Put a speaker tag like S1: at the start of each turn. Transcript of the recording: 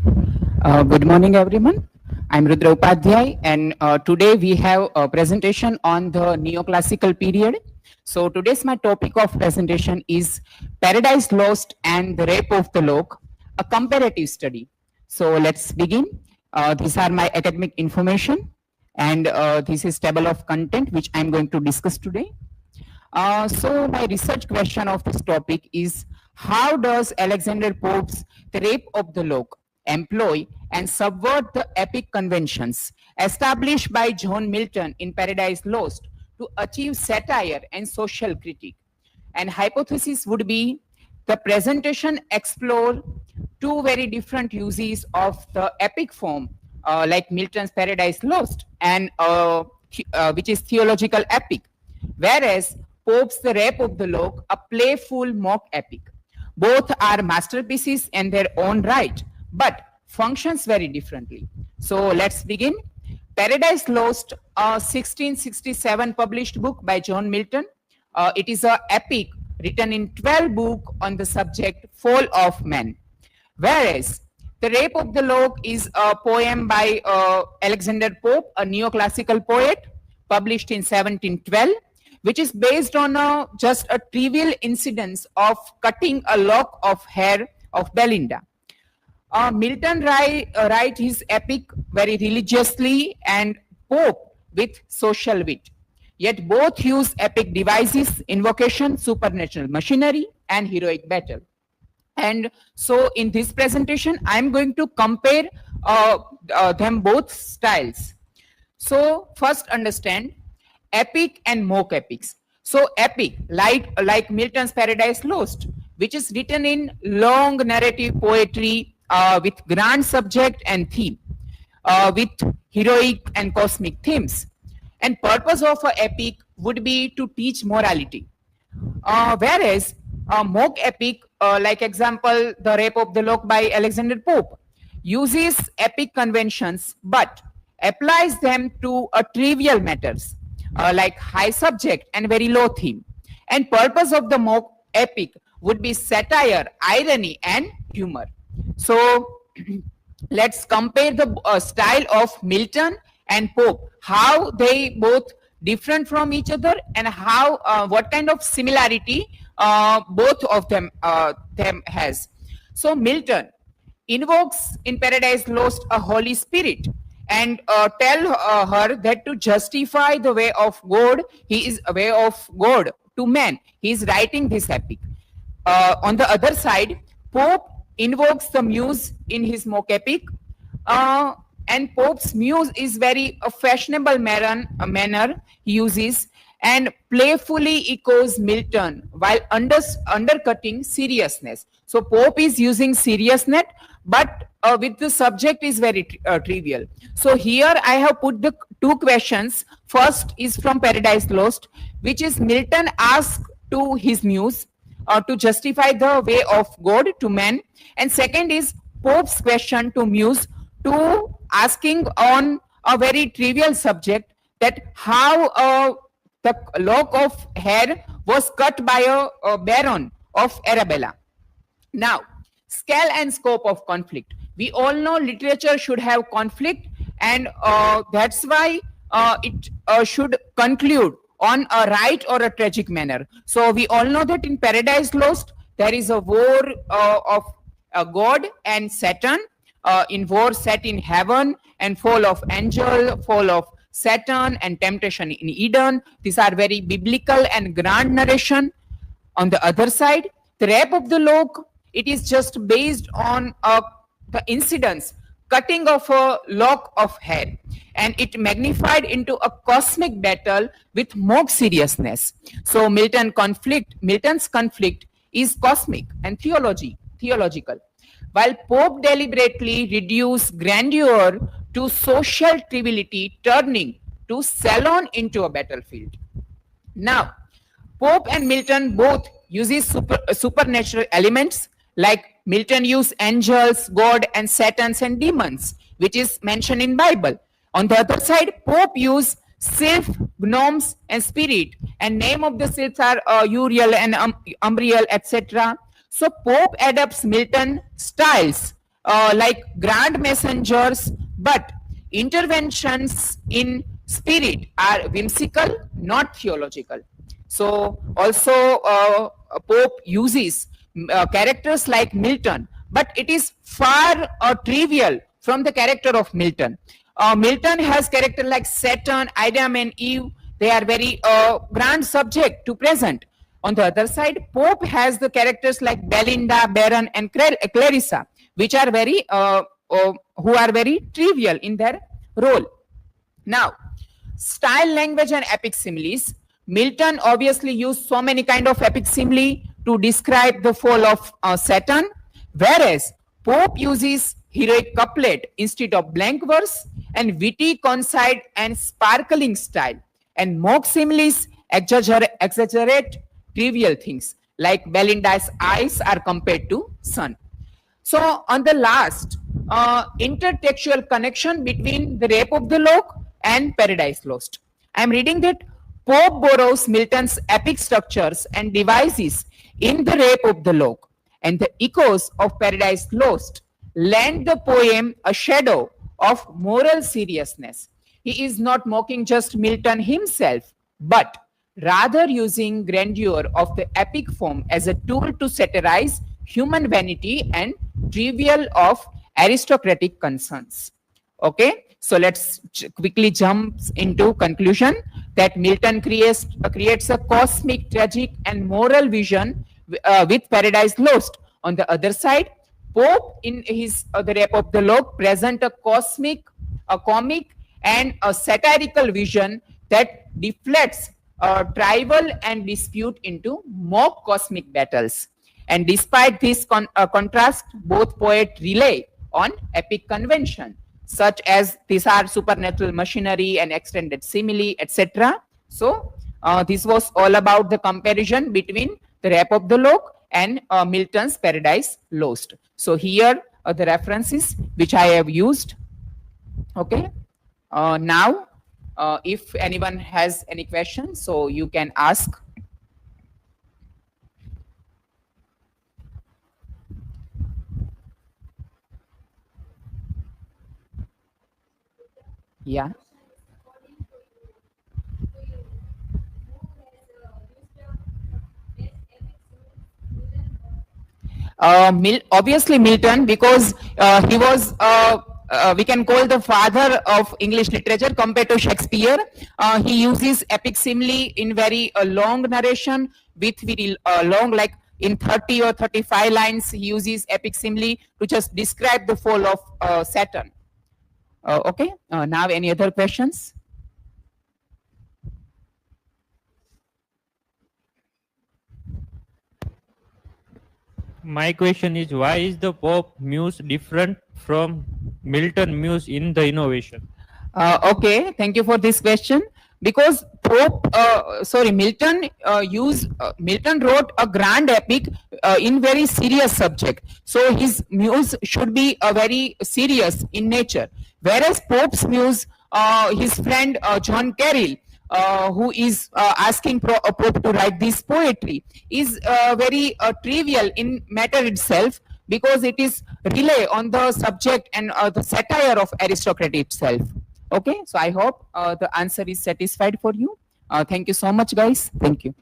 S1: Good morning, everyone. I'm Rudra Upadhyay, and today we have a presentation on the neoclassical period. So today's my topic of presentation is Paradise Lost and the Rape of the Lock, a comparative study. So let's begin. These are my academic information, and this is table of content which I'm going to discuss today. So my research question of this topic is, how does Alexander Pope's The Rape of the Lock employ and subvert the epic conventions established by John Milton in Paradise Lost to achieve satire and social critique? And hypothesis would be the presentation explore two very different uses of the epic form, like Milton's Paradise Lost and which is theological epic, whereas Pope's The Rape of the Lock, a playful mock epic. Both are masterpieces in their own right, but functions very differently. So let's begin. Paradise Lost, a 1667 published book by John Milton. It is an epic written in 12 books on the subject Fall of Man. Whereas The Rape of the Lock is a poem by Alexander Pope, a neoclassical poet, published in 1712, which is based on just a trivial incident of cutting a lock of hair of Belinda. Milton write his epic very religiously and Pope with social wit. Yet both use epic devices, invocation, supernatural machinery, and heroic battle. And so in this presentation, I'm going to compare them both styles. So first understand epic and mock epics. So epic, like Milton's Paradise Lost, which is written in long narrative poetry with grand subject and theme, with heroic and cosmic themes. And purpose of an epic would be to teach morality. Whereas mock epic, like example, The Rape of the Lock by Alexander Pope, uses epic conventions but applies them to trivial matters, like high subject and very low theme. And purpose of the mock epic would be satire, irony, and humor. So let's compare the style of Milton and Pope, how they both different from each other, and how what kind of similarity both of them has. So Milton invokes in Paradise Lost a Holy Spirit and tell her that to justify the way of God, he is a way of God to man. He is writing this epic. On the other side, Pope invokes the muse in his mock epic, and Pope's muse is very fashionable manner he uses and playfully echoes Milton while undercutting seriousness. So Pope is using seriousness, but with the subject is very trivial. So here I have put the two questions. First is from Paradise Lost, which is Milton asks to his muse to justify the way of God to man. And second is Pope's question to muse to asking on a very trivial subject that how the lock of hair was cut by a baron of Arabella. Now, scale and scope of conflict. We all know literature should have conflict, and that's why it should conclude on a right or a tragic manner. So we all know that in Paradise Lost, there is a war of God and Satan, in war set in heaven, and fall of angel, fall of Satan, and temptation in Eden. These are very biblical and grand narration. On the other side, The Rape of the Lock, it is just based on the incidents, cutting of a lock of hair, and it magnified into a cosmic battle with mock seriousness. So Milton's conflict is cosmic and theological, while Pope deliberately reduced grandeur to social triviality, turning to Salon into a battlefield. Now, Pope and Milton both uses supernatural elements, like Milton used angels, God, and Satans and demons, which is mentioned in Bible. On the other side, Pope used sylph, gnomes, and spirit, and name of the sylphs are Uriel and Umbriel, etc. So Pope adopts Milton styles like grand messengers, but interventions in spirit are whimsical, not theological. So also Pope uses characters like Milton, but it is far trivial from the character of Milton. Milton has character like Saturn, Adam and Eve. They are very grand subject to present. On the other side, Pope has the characters like Belinda, Baron, and Clarissa, which are very who are very trivial in their role. Now, style, language, and epic similes. Milton obviously used so many kind of epic simile to describe the fall of Saturn, whereas Pope uses heroic couplet instead of blank verse, and witty, concise, and sparkling style. And mock similes exaggerate trivial things, like Belinda's eyes are compared to sun. So on the last, intertextual connection between the Rape of the Lock and Paradise Lost. I am reading that Pope borrows Milton's epic structures and devices in the Rape of the Lock, and the echoes of Paradise Lost lend the poem a shadow of moral seriousness. He is not mocking just Milton himself, but rather using grandeur of the epic form as a tool to satirize human vanity and trivial of aristocratic concerns. Okay, so let's quickly jump into conclusion that Milton creates a cosmic, tragic, and moral vision with Paradise Lost. On the other side, Pope in his The Rape of the Lock present a cosmic, a comic, and a satirical vision that deflects tribal and dispute into mock cosmic battles. And despite this contrast, both poets rely on epic convention, such as these are supernatural machinery and extended simile, etc. So this was all about the comparison between The Rape of the Lock and Milton's Paradise Lost. So here are the references which I have used. Okay. Now, if anyone has any questions, so you can ask. Yeah. Obviously Milton, because he was we can call the father of English literature compared to Shakespeare. He uses epic simile in very long narration with very long, like in 30 or 35 lines, he uses epic simile to just describe the fall of Saturn. Okay, now any other questions?
S2: My question is, why is the Pope muse different from Milton muse in the innovation?
S1: Okay, thank you for this question. Because Milton Milton wrote a grand epic in very serious subject. So his muse should be very serious in nature. Whereas Pope's muse, his friend John Carroll, who is asking Pope to write this poetry, is very trivial in matter itself, because it is relay on the subject and the satire of aristocracy itself. Okay, so I hope the answer is satisfied for you. Thank you so much, guys. Thank you.